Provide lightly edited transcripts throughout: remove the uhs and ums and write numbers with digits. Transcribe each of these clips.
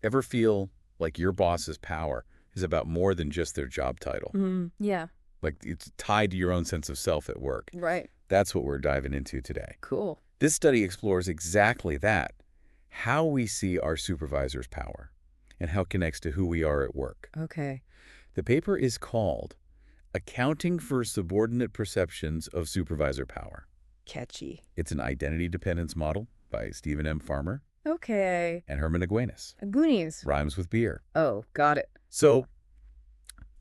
Ever feel like your boss's power is about more than just their job title? Yeah. Like it's tied to your own sense of self at work. Right. That's what we're diving into today. Cool. This study explores exactly that, how we see our supervisor's power and how it connects to who we are at work. Okay. The paper is called Accounting for Subordinate Perceptions of Supervisor Power. Catchy. It's an identity dependence model by Stephen M. Farmer Okay. and Herman Aguinas. Goonies. Rhymes with beer. Oh, got it. So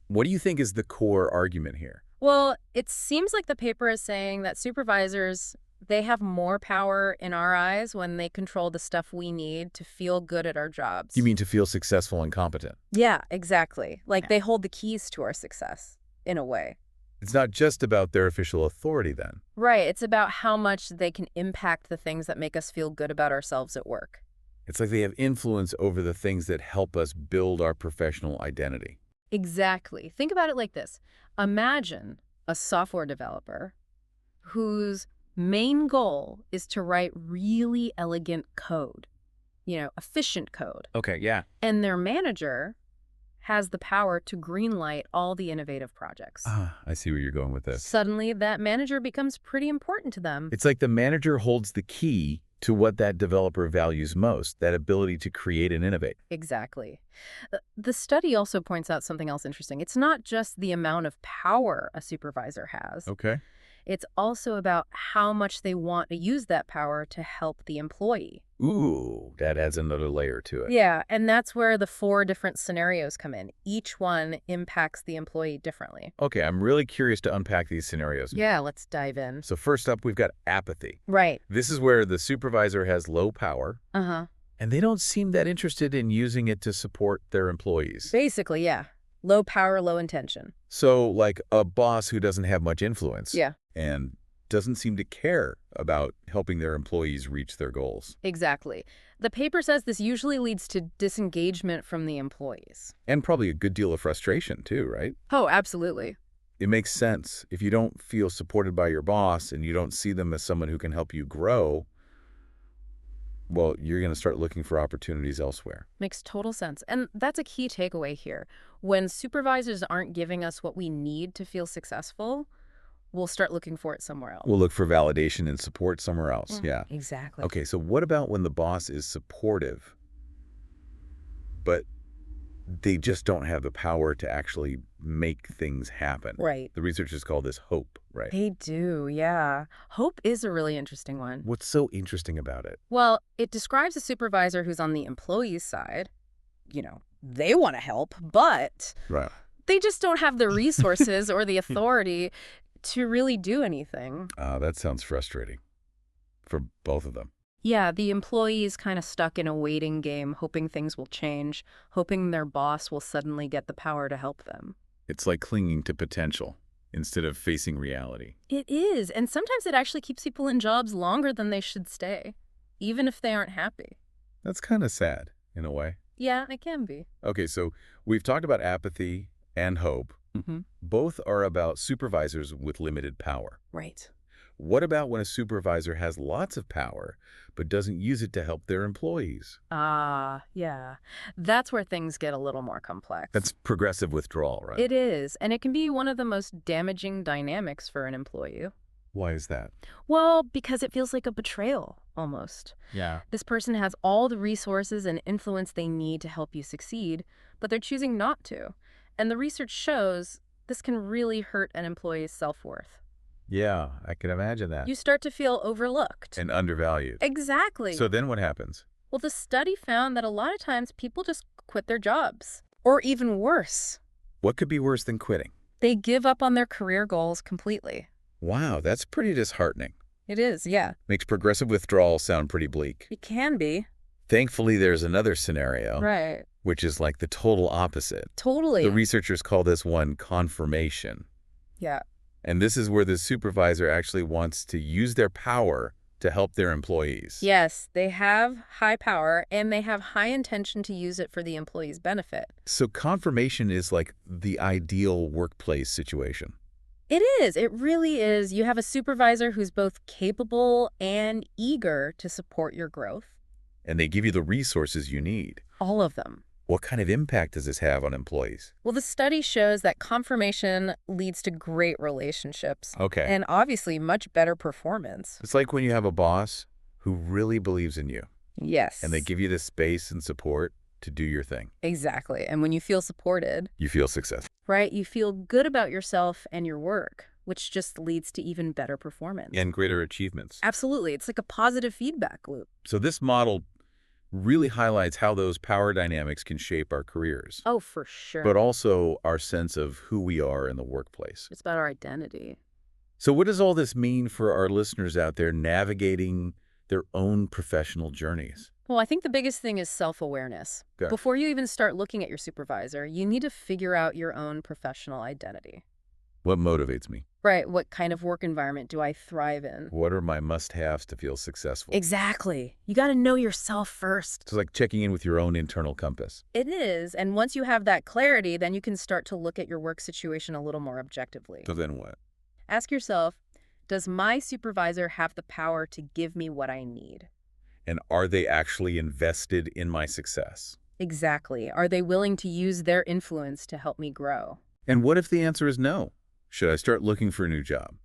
what do you think is the core argument here? Well, it seems like the paper is saying that supervisors, they have more power in our eyes when they control the stuff we need to feel good at our jobs. You mean to feel successful and competent? Yeah, exactly. Like they hold the keys to our success, in a way. It's not just about their official authority then. Right. It's about how much they can impact the things that make us feel good about ourselves at work. It's like they have influence over the things that help us build our professional identity. Exactly. Think about it like this. Imagine a software developer whose main goal is to write really elegant code, efficient code. Okay, yeah. And their manager has the power to greenlight all the innovative projects. I see where you're going with this. Suddenly, that manager becomes pretty important to them. It's like the manager holds the key to what that developer values most, that ability to create and innovate. Exactly. The study also points out something else interesting. It's not just the amount of power a supervisor has. Okay. It's also about how much they want to use that power to help the employee. Ooh, that adds another layer to it. Yeah, and that's where the 4 different scenarios come in. Each one impacts the employee differently. Okay, I'm really curious to unpack these scenarios. Yeah, let's dive in. So first up, we've got apathy. Right. This is where the supervisor has low power, and they don't seem that interested in using it to support their employees. Basically, yeah. Low power, low intention. So like a boss who doesn't have much influence. Yeah. And doesn't seem to care about helping their employees reach their goals. Exactly. The paper says this usually leads to disengagement from the employees. And probably a good deal of frustration too, right? Oh, absolutely. It makes sense. If you don't feel supported by your boss and you don't see them as someone who can help you grow, well, you're going to start looking for opportunities elsewhere. Makes total sense. And that's a key takeaway here. When supervisors aren't giving us what we need to feel successful, we'll start looking for it somewhere else. We'll look for validation and support somewhere else. Yeah. Exactly. Okay, so what about when the boss is supportive, but they just don't have the power to actually make things happen? Right. The researchers call this hope, right? They do, yeah. Hope is a really interesting one. What's so interesting about it? Well, it describes a supervisor who's on the employee's side. They want to help, but Right. they just don't have the resources or the authority to really do anything. That sounds frustrating for both of them. Yeah, the employee is kind of stuck in a waiting game, hoping things will change, hoping their boss will suddenly get the power to help them. It's like clinging to potential instead of facing reality. It is, and sometimes it actually keeps people in jobs longer than they should stay, even if they aren't happy. That's kind of sad in a way. Yeah, it can be. Okay, so we've talked about apathy and hope. Both are about supervisors with limited power. Right. What about when a supervisor has lots of power but doesn't use it to help their employees? Yeah. That's where things get a little more complex. That's progressive withdrawal, right? It is, and it can be one of the most damaging dynamics for an employee. Why is that? Well, because it feels like a betrayal, almost. Yeah. This person has all the resources and influence they need to help you succeed, but they're choosing not to. And the research shows this can really hurt an employee's self-worth. Yeah, I can imagine that. You start to feel overlooked. And undervalued. Exactly. So then what happens? Well, the study found that a lot of times people just quit their jobs. Or even worse. What could be worse than quitting? They give up on their career goals completely. Wow, that's pretty disheartening. It is, yeah. Makes progressive withdrawal sound pretty bleak. It can be. Thankfully, there's another scenario, Right. which is like the total opposite. Totally. The researchers call this one confirmation. Yeah. And this is where the supervisor actually wants to use their power to help their employees. Yes, they have high power and they have high intention to use it for the employee's benefit. So confirmation is like the ideal workplace situation. It is. It really is. You have a supervisor who's both capable and eager to support your growth. And they give you the resources you need. All of them. What kind of impact does this have on employees? Well, the study shows that confirmation leads to great relationships. Okay. And obviously much better performance. It's like when you have a boss who really believes in you, Yes. and they give you the space and support to do your thing. Exactly. And when you feel supported, You feel successful. right, you feel good about yourself and your work, which just leads to even better performance. And greater achievements. Absolutely. It's like a positive feedback loop. So this model really highlights how those power dynamics can shape our careers, Oh, for sure. but also our sense of who we are in the workplace. It's about our identity. So what does all this mean for our listeners out there navigating their own professional journeys? Well, I think the biggest thing is self-awareness. Okay. Before you even start looking at your supervisor, you need to figure out your own professional identity. What motivates me? Right. What kind of work environment do I thrive in? What are my must-haves to feel successful? Exactly. You got to know yourself first. It's like checking in with your own internal compass. It is. And once you have that clarity, then you can start to look at your work situation a little more objectively. So then what? Ask yourself, does my supervisor have the power to give me what I need? And are they actually invested in my success? Exactly. Are they willing to use their influence to help me grow? And what if the answer is no? Should I start looking for a new job?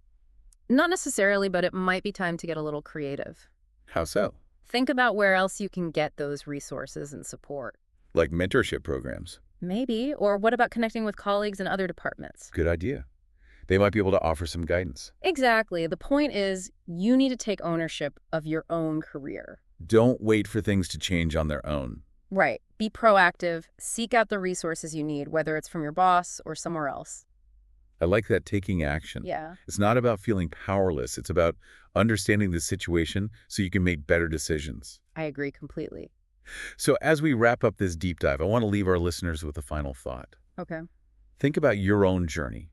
Not necessarily, but it might be time to get a little creative. How so? Think about where else you can get those resources and support. Like mentorship programs. Maybe. Or what about connecting with colleagues in other departments? Good idea. They might be able to offer some guidance. Exactly. The point is, you need to take ownership of your own career. Don't wait for things to change on their own. Right. Be proactive. Seek out the resources you need, whether it's from your boss or somewhere else. I like that, taking action. Yeah. It's not about feeling powerless. It's about understanding the situation so you can make better decisions. I agree completely. So as we wrap up this deep dive, I want to leave our listeners with a final thought. Okay. Think about your own journey.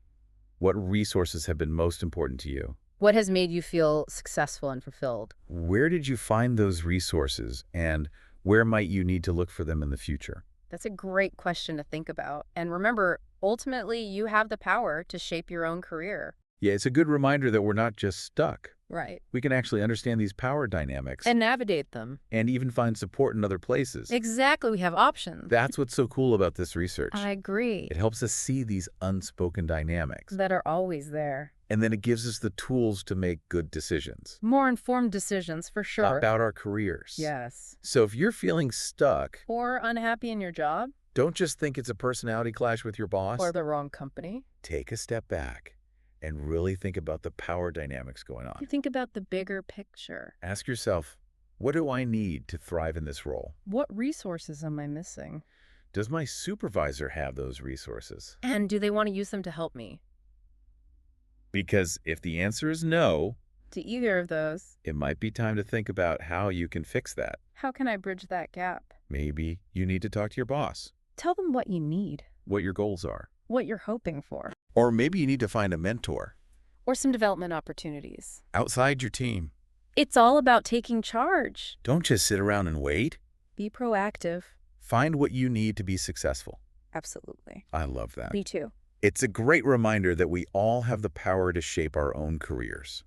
What resources have been most important to you? What has made you feel successful and fulfilled? Where did you find those resources, and where might you need to look for them in the future? That's a great question to think about. And remember, ultimately, you have the power to shape your own career. Yeah, it's a good reminder that we're not just stuck. Right. We can actually understand these power dynamics And navigate them. and even find support in other places. Exactly. We have options. That's what's so cool about this research. I agree. It helps us see these unspoken dynamics, That are always there. and then it gives us the tools to make good decisions More informed decisions, for sure. about our careers. Yes. So if you're feeling stuck, Or unhappy in your job. don't just think it's a personality clash with your boss. Or the wrong company. Take a step back and really think about the power dynamics going on. You think about the bigger picture. Ask yourself, what do I need to thrive in this role? What resources am I missing? Does my supervisor have those resources? And do they want to use them to help me? Because if the answer is no, To either of those, it might be time to think about how you can fix that. how can I bridge that gap? Maybe you need to talk to your boss, Tell them what you need, what your goals are. what you're hoping for, Or maybe you need to find a mentor or some development opportunities. outside your team. It's all about taking charge. Don't just sit around and wait. Be proactive. Find what you need to be successful. Absolutely. I love that. Me too. It's a great reminder that we all have the power to shape our own careers.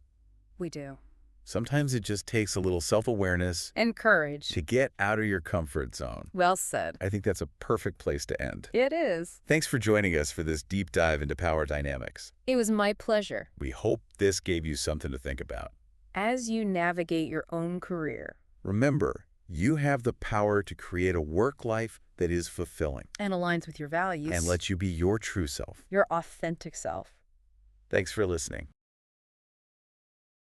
We do. Sometimes it just takes a little self-awareness And courage. to get out of your comfort zone. Well said. I think that's a perfect place to end. It is. Thanks for joining us for this deep dive into power dynamics. It was my pleasure. We hope this gave you something to think about. As you navigate your own career Remember, you have the power to create a work life that is fulfilling and aligns with your values, and lets you be your true self. your authentic self. Thanks for listening.